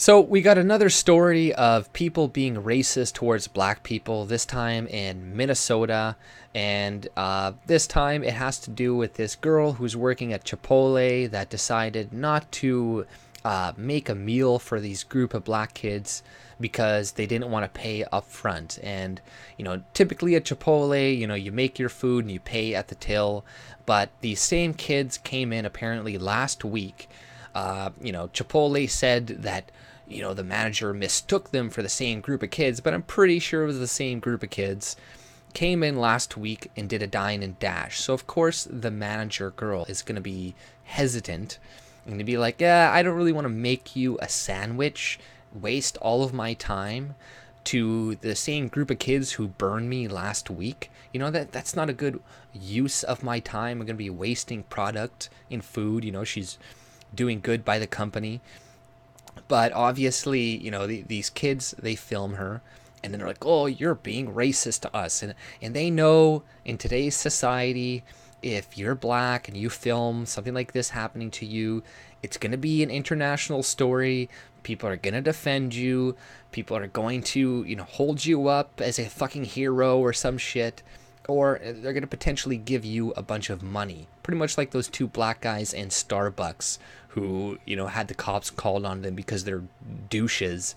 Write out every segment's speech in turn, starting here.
So we got another story of people being racist towards black people, this time in Minnesota. And this time it has to do with this girl who's working at Chipotle that decided not to make a meal for these group of black kids because they didn't want to pay up front. And, typically at Chipotle, you make your food and you pay at the till. But these same kids came in apparently last week. Chipotle said that the manager mistook them for the same group of kids, but I'm pretty sure it was the same group of kids. Came in last week and did a dine and dash. So, of course, the manager girl is going to be hesitant and to be like, yeah, I don't really want to make you a sandwich, waste all of my time to the same group of kids who burned me last week. That's not a good use of my time. I'm going to be wasting product in food. She's doing good by the company. But obviously, these kids, they film her and then they're like, oh, you're being racist to us. And they know in today's society, if you're black and you film something like this happening to you, it's going to be an international story. People are going to defend you. People are going to, hold you up as a fucking hero or some shit. Or they're going to potentially give you a bunch of money. Pretty much like those two black guys in Starbucks who, had the cops called on them because they're douches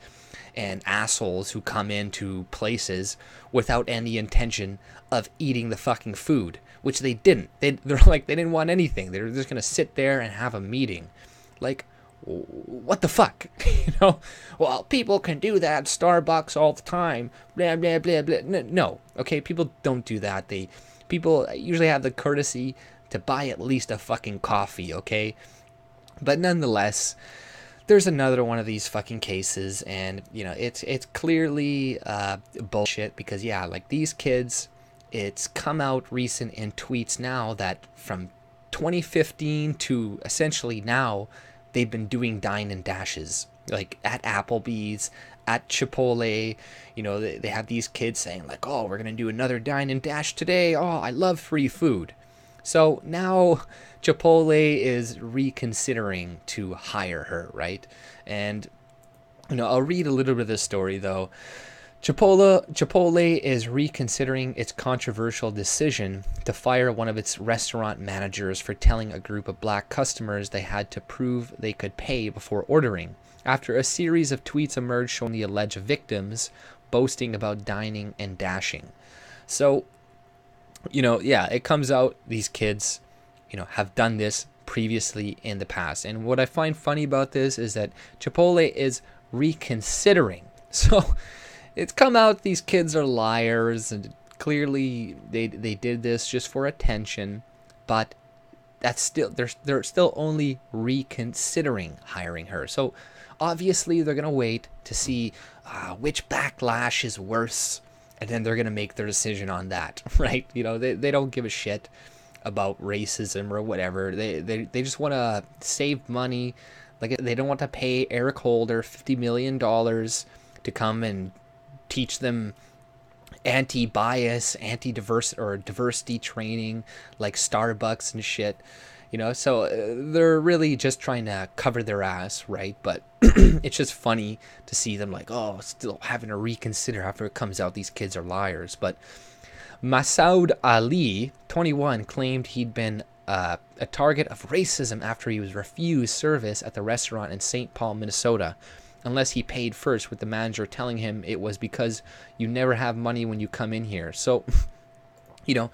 and assholes who come into places without any intention of eating the fucking food, which they didn't. They're like, they didn't want anything. They're just going to sit there and have a meeting. Like, what the fuck? Well, people can do that at Starbucks all the time. Blah, blah, blah, blah. No, okay, people don't do that. People usually have the courtesy to buy at least a fucking coffee, okay? But nonetheless, there's another one of these fucking cases, and, it's clearly bullshit because, yeah, like these kids, it's come out recent in tweets now that from 2015 to essentially now, they've been doing Dine and Dashes, like at Applebee's, at Chipotle. They have these kids saying like, oh, we're going to do another Dine and Dash today. Oh, I love free food. So now Chipotle is reconsidering to hire her, right? And, I'll read a little bit of this story, though. Chipotle is reconsidering its controversial decision to fire one of its restaurant managers for telling a group of black customers they had to prove they could pay before ordering, after a series of tweets emerged showing the alleged victims boasting about dining and dashing. So, it comes out these kids, have done this previously in the past. And what I find funny about this is that Chipotle is reconsidering. So it's come out these kids are liars, and clearly they did this just for attention, but that's still they're still only reconsidering hiring her. So obviously they're gonna wait to see which backlash is worse, and then they're gonna make their decision on that, right? They don't give a shit about racism or whatever. They just want to save money. Like, they don't want to pay Eric Holder $50 million to come and teach them anti-bias, diversity training like Starbucks and shit, so they're really just trying to cover their ass, right? But it's just funny to see them like, oh, still having to reconsider after it comes out these kids are liars. But Masoud Ali, 21, claimed he'd been a target of racism after he was refused service at the restaurant in St. Paul, Minnesota, unless he paid first, with the manager telling him it was because you never have money when you come in here. So, this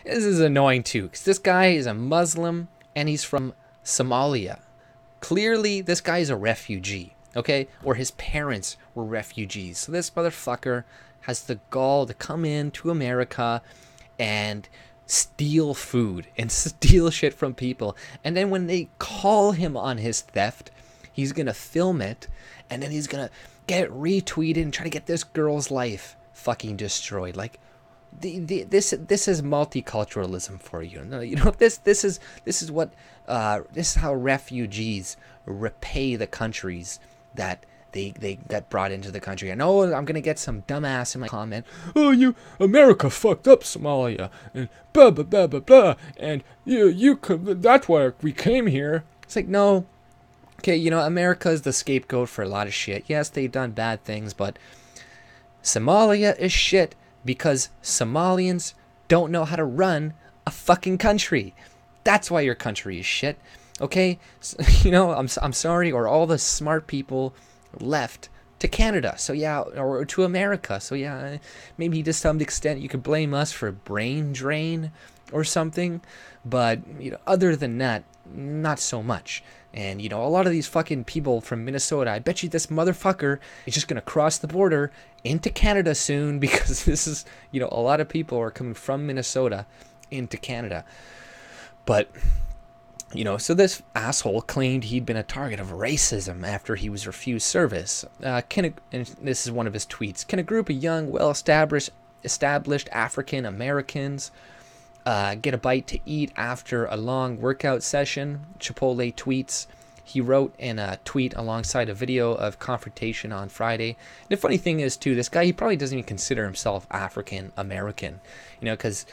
is annoying too, because this guy is a Muslim and he's from Somalia. Clearly, this guy is a refugee, okay? Or his parents were refugees. So this motherfucker has the gall to come into America and steal food and steal shit from people. And then when they call him on his theft, he's going to film it, and then he's going to get it retweeted and try to get this girl's life fucking destroyed. Like, this is multiculturalism for you. This is how refugees repay the countries that they got brought into the country. I know I'm gonna get some dumbass in my comment. Oh, America fucked up Somalia and blah blah blah blah blah, and you that's why we came here. It's like, no, Okay, you know, America is the scapegoat for a lot of shit. Yes, they've done bad things, but Somalia is shit because Somalians don't know how to run a fucking country. That's why your country is shit. Okay? You know, I'm sorry, or all the smart people left to Canada. So yeah, or to America. So yeah, maybe to some extent you could blame us for brain drain or something, but you know, other than that, not so much. And you know, a lot of these fucking people from Minnesota, I bet you this motherfucker is just gonna cross the border into Canada soon, because this is, you know, a lot of people are coming from Minnesota into Canada. But you know, so this asshole claimed he'd been a target of racism after he was refused service. And this is one of his tweets. Can a group of young, well-established African Americans get a bite to eat after a long workout session? Chipotle tweets. He wrote in a tweet alongside a video of confrontation on Friday. And the funny thing is, too, this guy, he probably doesn't even consider himself African American. You know, because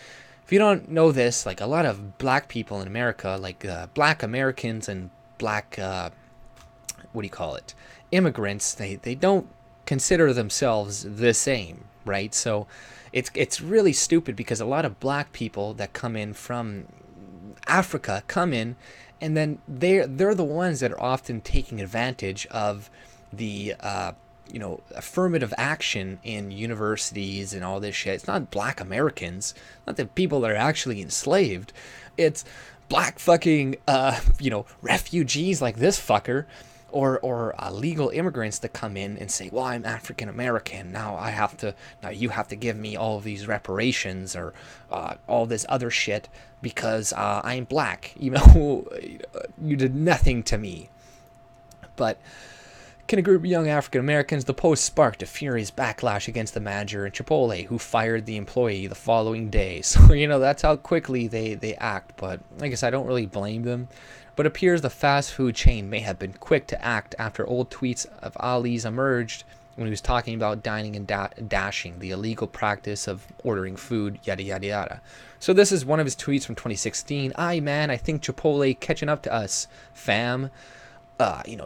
if you don't know this, like a lot of black people in America, like black Americans and black, immigrants, they don't consider themselves the same, right? So it's really stupid, because a lot of black people that come in from Africa come in, and then they're the ones that are often taking advantage of the affirmative action in universities and all this shit. It's not black Americans, not the people that are actually enslaved. It's black fucking refugees like this fucker, or legal immigrants that come in and say, well, I'm African American, now you have to give me all of these reparations, or all this other shit, because I'm black. You know, you did nothing to me. But can a group of young African Americans? The post sparked a furious backlash against the manager in Chipotle, who fired the employee the following day. So, you know, that's how quickly they act. But I guess I don't really blame them. But it appears the fast food chain may have been quick to act after old tweets of Ali's emerged when he was talking about dining and dashing, the illegal practice of ordering food, yada yada yada. So this is one of his tweets from 2016. I think Chipotle catching up to us, fam.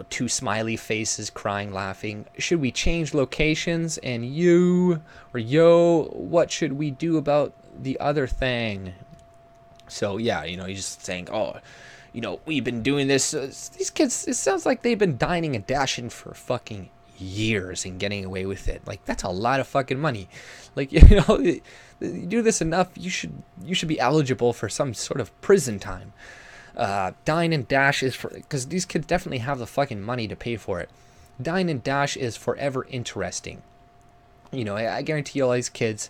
Two smiley faces, crying, laughing. Should we change locations? And what should we do about the other thing? So yeah, he's just saying, we've been doing this. These kids, it sounds like they've been dining and dashing for fucking years and getting away with it. Like, that's a lot of fucking money. Like, you do this enough, you should be eligible for some sort of prison time. Dine and Dash is for, because these kids definitely have the fucking money to pay for it. Dine and Dash is forever interesting. I guarantee all these kids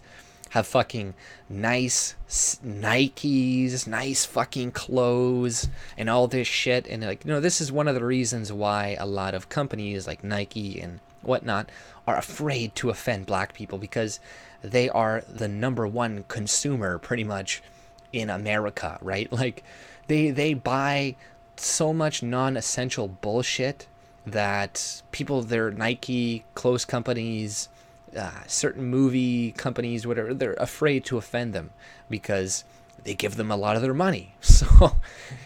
have fucking nice Nikes, nice fucking clothes, and all this shit. And this is one of the reasons why a lot of companies like Nike and whatnot are afraid to offend black people, because they are the number one consumer pretty much in America, right? Like, they buy so much non-essential bullshit that people, their Nike, clothes companies, certain movie companies, whatever, they're afraid to offend them because they give them a lot of their money. So,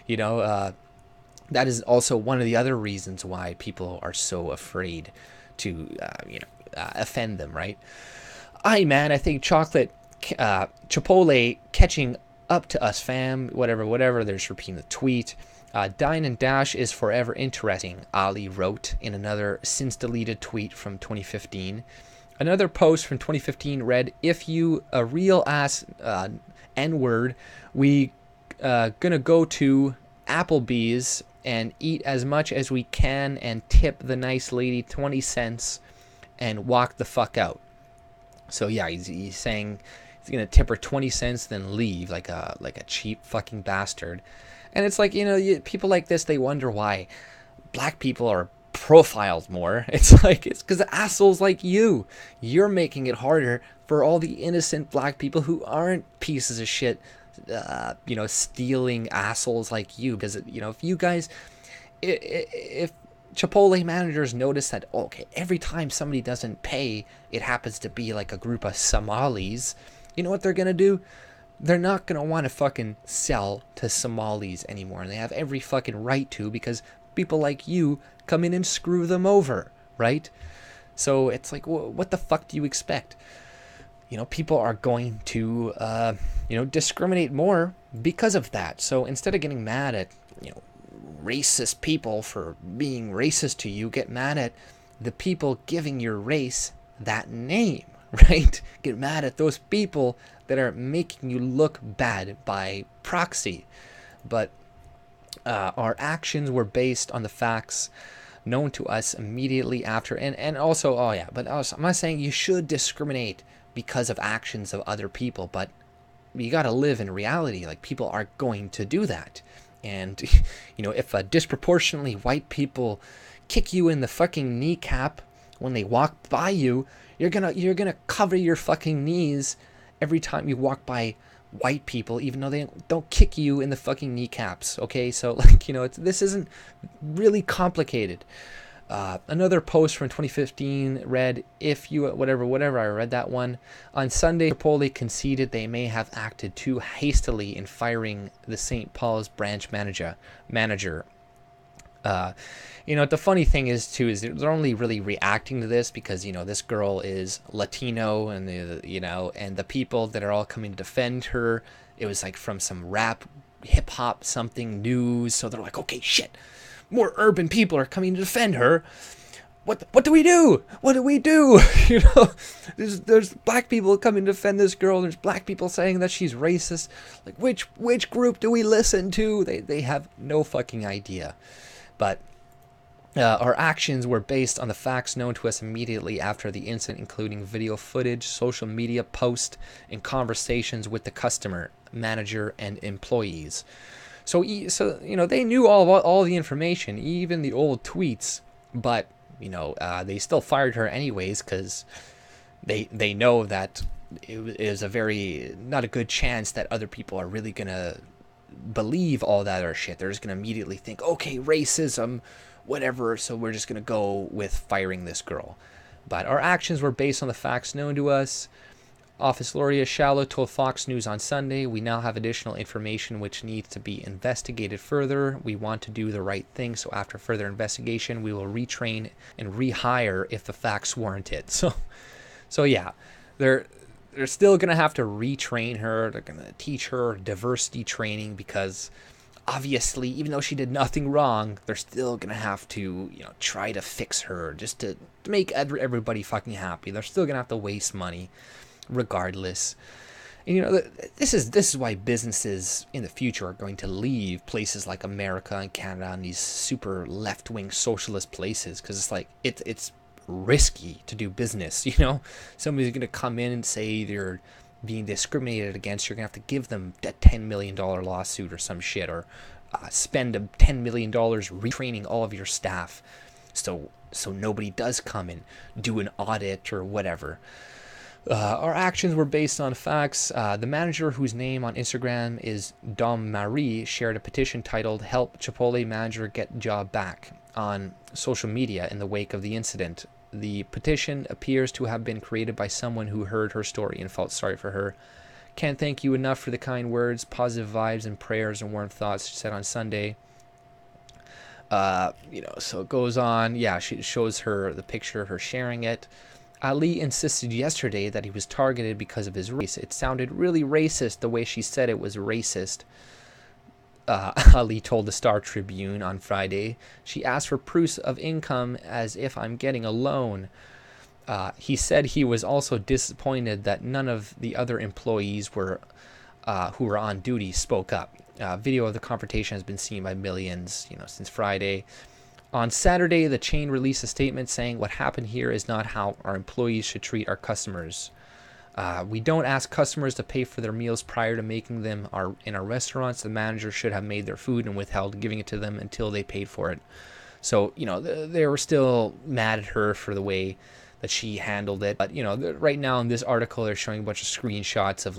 that is also one of the other reasons why people are so afraid to, offend them, right? I think Chipotle catching up to us, fam, whatever, they're just repeating the tweet. Dine and Dash is forever interesting, Ali wrote in another since-deleted tweet from 2015. Another post from 2015 read, if you a real ass N-word, we gonna go to Applebee's and eat as much as we can and tip the nice lady 20 cents and walk the fuck out. So yeah, he's saying he's gonna tip her 20 cents, then leave like a cheap fucking bastard. And it's like, people like this, they wonder why black people are profiled more. It's because assholes like you're making it harder for all the innocent black people who aren't pieces of shit, stealing assholes like you. Because if you guys, if Chipotle managers notice that, every time somebody doesn't pay, it happens to be like a group of Somalis, you know what they're gonna do? They're not gonna want to fucking sell to Somalis anymore, and they have every fucking right to, because people like you come in and screw them over, right? So it's like, what the fuck do you expect? People are going to, discriminate more because of that. So instead of getting mad at, racist people for being racist to you, get mad at the people giving your race that name, right? Get mad at those people that are making you look bad by proxy. But our actions were based on the facts known to us immediately after. And also, but also, I'm not saying you should discriminate because of actions of other people, but you got to live in reality. Like, people are going to do that. And, if disproportionately white people kick you in the fucking kneecap when they walk by you, you're gonna cover your fucking knees every time you walk by white people, even though they don't kick you in the fucking kneecaps. Okay, so this isn't really complicated. Another post from 2015 read, if you whatever, I read that one. On Sunday, Chipotle conceded they may have acted too hastily in firing the St. Paul's branch manager. The funny thing is they're only really reacting to this because this girl is Latino, and and the people that are all coming to defend her, it was like from some rap, hip hop, something news. So they're like, okay, shit, more urban people are coming to defend her. What do we do? What do we do? There's black people coming to defend this girl. There's black people saying that she's racist. Like, which group do we listen to? They have no fucking idea. But our actions were based on the facts known to us immediately after the incident, including video footage, social media posts, and conversations with the customer, manager, and employees. So they knew all the information, even the old tweets, but they still fired her anyways because they know that it is a very not a good chance that other people are really gonna believe all that or shit. They're just gonna immediately think, okay, racism, whatever, so we're just gonna go with firing this girl. But our actions were based on the facts known to us. Office Laurea Shallow told Fox News on Sunday, we now have additional information which needs to be investigated further. We want to do the right thing, so after further investigation, we will retrain and rehire if the facts warrant it. So yeah, they're still going to have to retrain her. They're going to teach her diversity training because obviously, even though she did nothing wrong, they're still going to have to, try to fix her just to make everybody fucking happy. They're still going to have to waste money regardless. And this is why businesses in the future are going to leave places like America and Canada and these super left-wing socialist places, because it's like it's risky to do business. Somebody's going to come in and say they're being discriminated against. You're going to have to give them that $10 million lawsuit or some shit, or spend $10 million retraining all of your staff so nobody does come and do an audit or whatever. Our actions were based on facts. The manager, whose name on Instagram is Dom Marie, shared a petition titled "Help Chipotle Manager Get Job Back" on social media in the wake of the incident. The petition appears to have been created by someone who heard her story and felt sorry for her. Can't thank you enough for the kind words, positive vibes, and prayers and warm thoughts, she said on Sunday. So it goes on. Yeah, she shows her the picture of her sharing it. Ali insisted yesterday that he was targeted because of his race. It sounded really racist the way she said it was racist. Ali told the Star Tribune on Friday. She asked for proofs of income as if I'm getting a loan. He said he was also disappointed that none of the other employees who were on duty spoke up. Video of the confrontation has been seen by millions, since Friday. On Saturday, the chain released a statement saying, "What happened here is not how our employees should treat our customers. We don't ask customers to pay for their meals prior to making them in our restaurants. The manager should have made their food and withheld giving it to them until they paid for it." So, they were still mad at her for the way that she handled it. But, right now in this article, they're showing a bunch of screenshots of,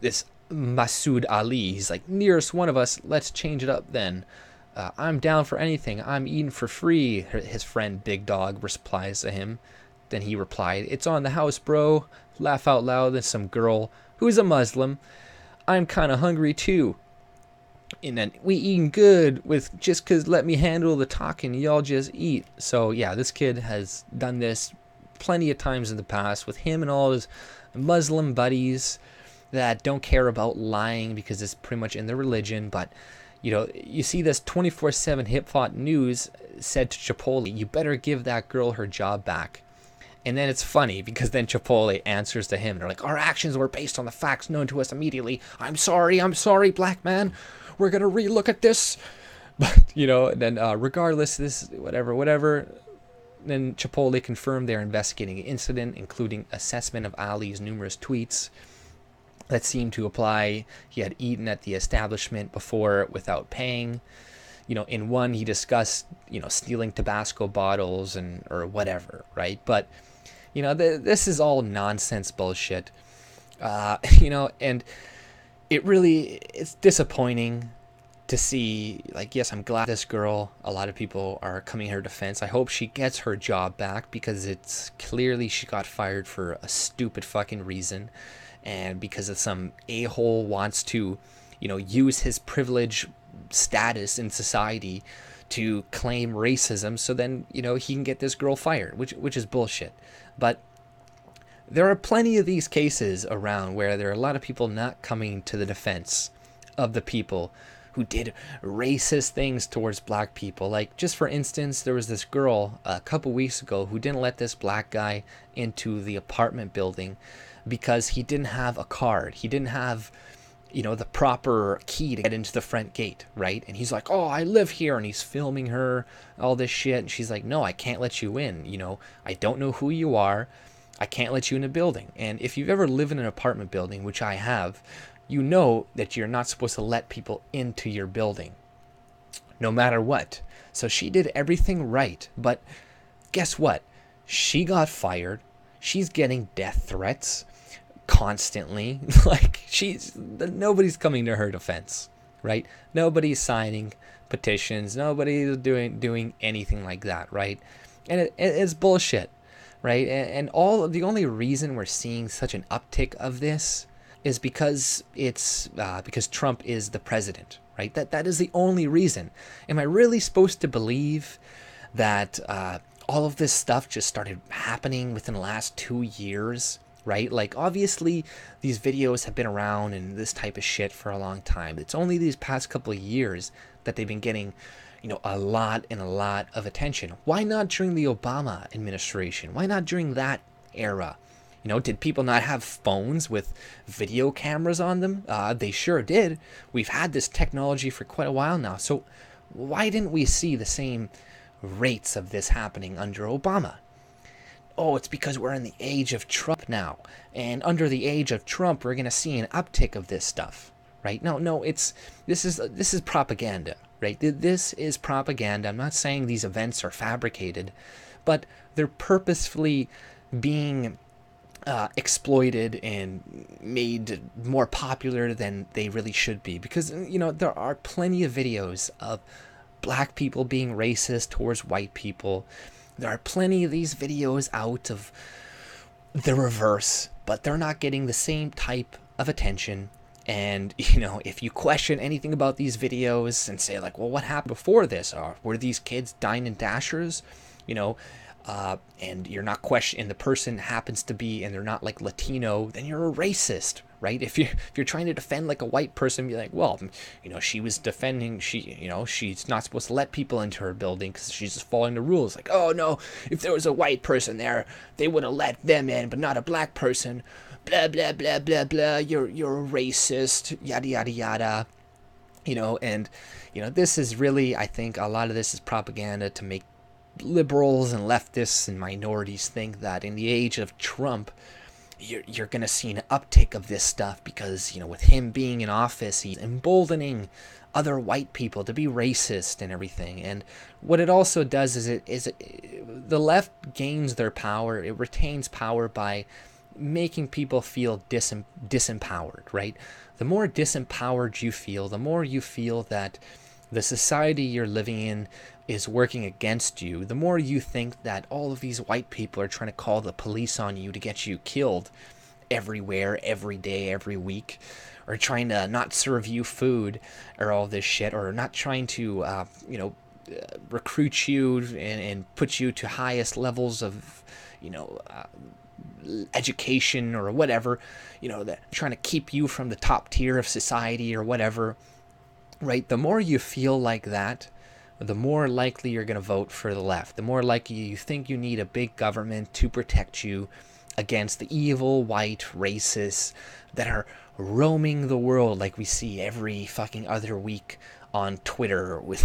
this Masood Ali. He's like, "Nearest one of us, let's change it up then. I'm down for anything. I'm eating for free," his friend Big Dog replies to him. Then he replied, "It's on the house, bro." Laugh out loud at some girl who's a Muslim. "I'm kind of hungry too." and then we eating good with just because let me handle the talking, y'all just eat. So yeah, this kid has done this plenty of times in the past with him and all his Muslim buddies that don't care about lying because it's pretty much in their religion. But you know, you see this 24/7 hip-hop news said to Chipotle, you better give that girl her job back. And then it's funny because then Chipotle answers to him. They're like, our actions were based on the facts known to us immediately. I'm sorry, black man. We're going to relook at this. But, you know, then regardless, this, whatever. Then Chipotle confirmed they're investigating the incident, including assessment of Ali's numerous tweets that seemed to imply he had eaten at the establishment before without paying. You know, in one, he discussed, you know, stealing Tabasco bottles or whatever, right? But, you know, this is all nonsense bullshit. You know, and it's disappointing to see, like, yes, I'm glad this girl, a lot of people are coming to her defense. I hope she gets her job back because it's clearly she got fired for a stupid fucking reason. And because of some a-hole wants to, you know, use his privilege status in society to claim racism, so then, you know, he can get this girl fired, which is bullshit. But there are plenty of these cases around where there are a lot of people not coming to the defense of the people who did racist things towards black people. Like, just for instance, there was this girl a couple weeks ago who didn't let this black guy into the apartment building because he didn't have a card. He didn't have, you know, the proper key to get into the front gate, right? And he's like, oh, I live here, and he's filming her, all this shit, and she's like, no, I can't let you in, you know, I don't know who you are, I can't let you in the building. And if you've ever lived in an apartment building, which I have, you know that you're not supposed to let people into your building, no matter what. So she did everything right, but guess what? She got fired, she's getting death threats constantly. Like, nobody's coming to her defense, right? Nobody's signing petitions, nobody's doing anything like that, right? And it's bullshit, right? And the only reason we're seeing such an uptick of this is because because Trump is the president, right? That is the only reason. Am I really supposed to believe that all of this stuff just started happening within the last 2 years, right? Like, obviously these videos have been around and this type of shit for a long time. It's only these past couple of years that they've been getting, you know, a lot of attention. Why not during the Obama administration? Why not during that era? You know, did people not have phones with video cameras on them? They sure did. We've had this technology for quite a while now. So why didn't we see the same rates of this happening under Obama? Oh, it's because we're in the age of Trump now. And under the age of Trump, we're going to see an uptick of this stuff, right? No, this is propaganda, right? This is propaganda. I'm not saying these events are fabricated, but they're purposefully being exploited and made more popular than they really should be. Because, you know, there are plenty of videos of black people being racist towards white people. There are plenty of these videos out of the reverse, but they're not getting the same type of attention. And, you know, if you question anything about these videos and say, like, well, what happened before this? Were these kids Dine and Dashers? You know, and you're not questioning, the person happens to be, and they're not like Latino, then you're a racist, right? If you're trying to defend like a white person, be like, well, you know, she was defending, you know, she's not supposed to let people into her building because she's just following the rules. Like, oh no, if there was a white person there, they would have let them in, but not a black person. Blah blah blah blah blah. You're a racist. Yada yada yada. You know, and you know, this is really, I think a lot of this is propaganda to make liberals and leftists and minorities think that in the age of Trump, you're going to see an uptick of this stuff because, you know, with him being in office, he's emboldening other white people to be racist and everything. And what it also does is the left gains their power. It retains power by making people feel disempowered, right? The more disempowered you feel, the more you feel that the society you're living in is working against you, the more you think that all of these white people are trying to call the police on you to get you killed. everywhere, every day, every week, or trying to not serve you food, or all this shit, or not trying to, recruit you and put you to highest levels of, education or whatever, that trying to keep you from the top tier of society or whatever, right? The more you feel like that, the more likely you're going to vote for the left. The more likely you think you need a big government to protect you against the evil white racists that are roaming the world, like we see every fucking other week on Twitter with,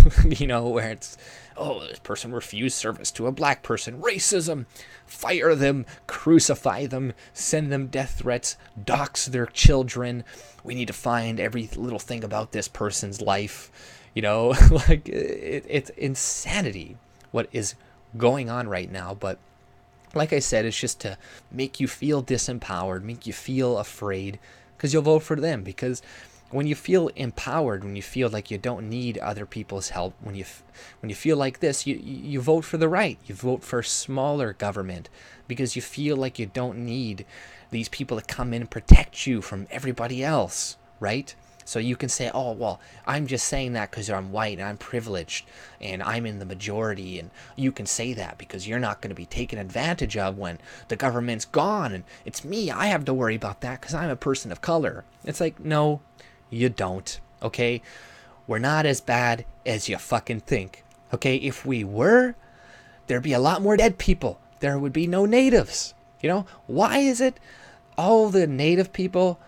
where it's, oh, this person refused service to a black person, racism, fire them, crucify them, send them death threats, dox their children. We need to find every little thing about this person's life. Like it's insanity what is going on right now. But like I said, it's just to make you feel disempowered, make you feel afraid, because you'll vote for them. Because when you feel empowered, when you feel like you don't need other people's help, when you feel like this, you vote for the right. You vote for smaller government because you feel like you don't need these people to come in and protect you from everybody else, right? So you can say, oh, well, I'm just saying that because I'm white and I'm privileged and I'm in the majority, and you can say that because you're not going to be taken advantage of when the government's gone and it's me. I have to worry about that because I'm a person of color. It's like, no, you don't, okay? We're not as bad as you fucking think, okay? If we were, there'd be a lot more dead people. There would be no natives, Why is it all the native people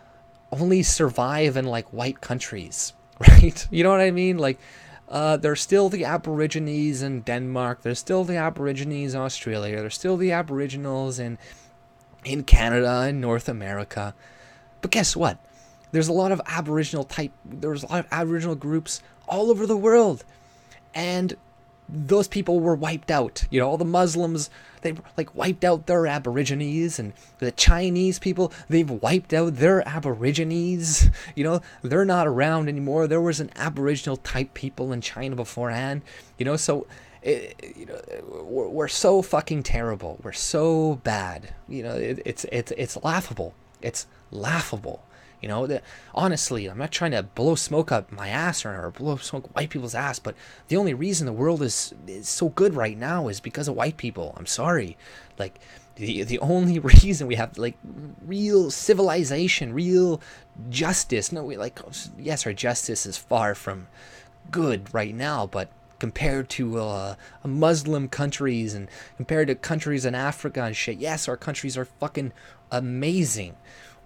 only survive in like white countries, right? You know what I mean? Like, there's still the Aborigines in Denmark. There's still the Aborigines in Australia. There's still the Aboriginals in Canada and North America. But guess what? There's a lot of Aboriginal groups all over the world. And those people were wiped out. All the Muslims, they like wiped out their Aborigines, and the Chinese people, they've wiped out their Aborigines. They're not around anymore. There was an Aboriginal type people in China beforehand. So we're so fucking terrible. We're so bad. It's laughable. It's laughable. Honestly, I'm not trying to blow smoke up my ass or blow smoke white people's ass, but the only reason the world is so good right now is because of white people. I'm sorry. Like, the only reason we have, like, real civilization, real justice. No, yes, our justice is far from good right now, but compared to Muslim countries and compared to countries in Africa and shit, yes, our countries are fucking amazing.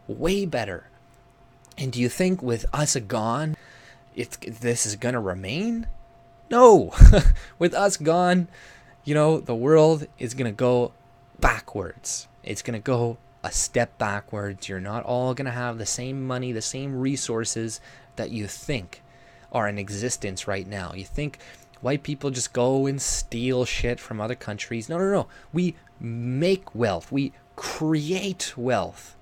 Way better. And do you think with us gone, this is going to remain? No. With us gone, the world is going to go backwards. It's going to go a step backwards. You're not all going to have the same money, the same resources that you think are in existence right now. You think white people just go and steal shit from other countries. No. We make wealth. We create wealth.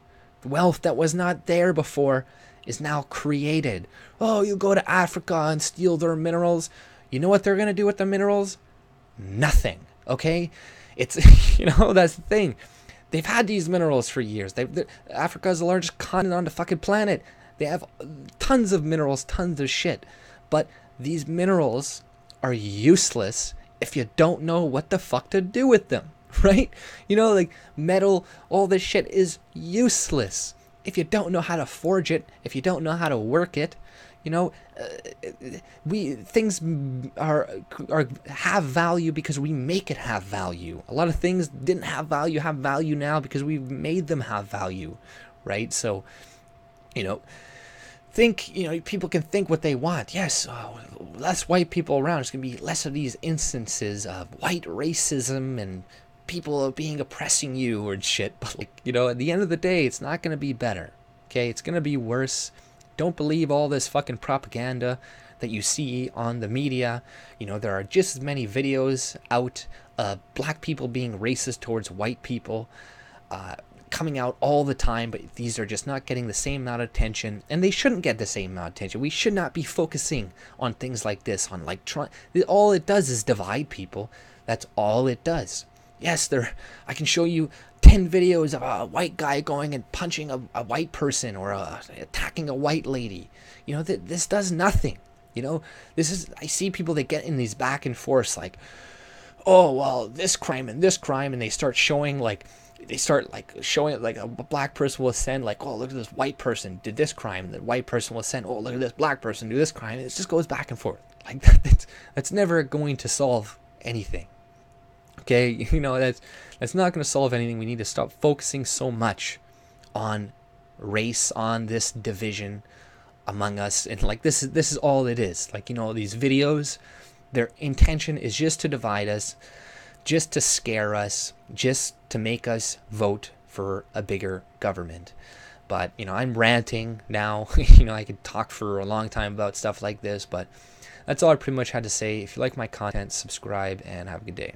Wealth that was not there before is now created. Oh, you go to Africa and steal their minerals. You know what they're going to do with the minerals? Nothing, okay? It's, that's the thing. They've had these minerals for years. Africa is the largest continent on the fucking planet. They have tons of minerals, tons of shit. But these minerals are useless if you don't know what the fuck to do with them, right? Like metal, all this shit is useless if you don't know how to forge it, if you don't know how to work it. Things have value because we make it have value. A lot of things didn't have value now because we've made them have value, right? So, people can think what they want. Yes, less white people around. There's going to be less of these instances of white racism and people being oppressing you or shit. But, at the end of the day, it's not going to be better. Okay, it's going to be worse. Don't believe all this fucking propaganda that you see on the media. There are just as many videos out of black people being racist towards white people coming out all the time, but these are just not getting the same amount of attention, and they shouldn't get the same amount of attention. We should not be focusing on things like this, on all it does is divide people. That's all it does. Yes, I can show you 10 videos of a white guy going and punching a white person or attacking a white lady. You know, this does nothing. You know, I see people that get in these back and forths like, oh, well, this crime, and they start showing like, a black person will send like, oh, look at this white person did this crime, and the white person will send, oh, look at this black person do this crime. It just goes back and forth like that. That's never going to solve anything. Okay, you know, that's not going to solve anything. We need to stop focusing so much on race, on this division among us, and like this is all it is. Like, you know, these videos, their intention is just to divide us, just to scare us, just to make us vote for a bigger government. But, you know, I'm ranting now. You know, I could talk for a long time about stuff like this, but that's all I pretty much had to say. If you like my content, subscribe and have a good day.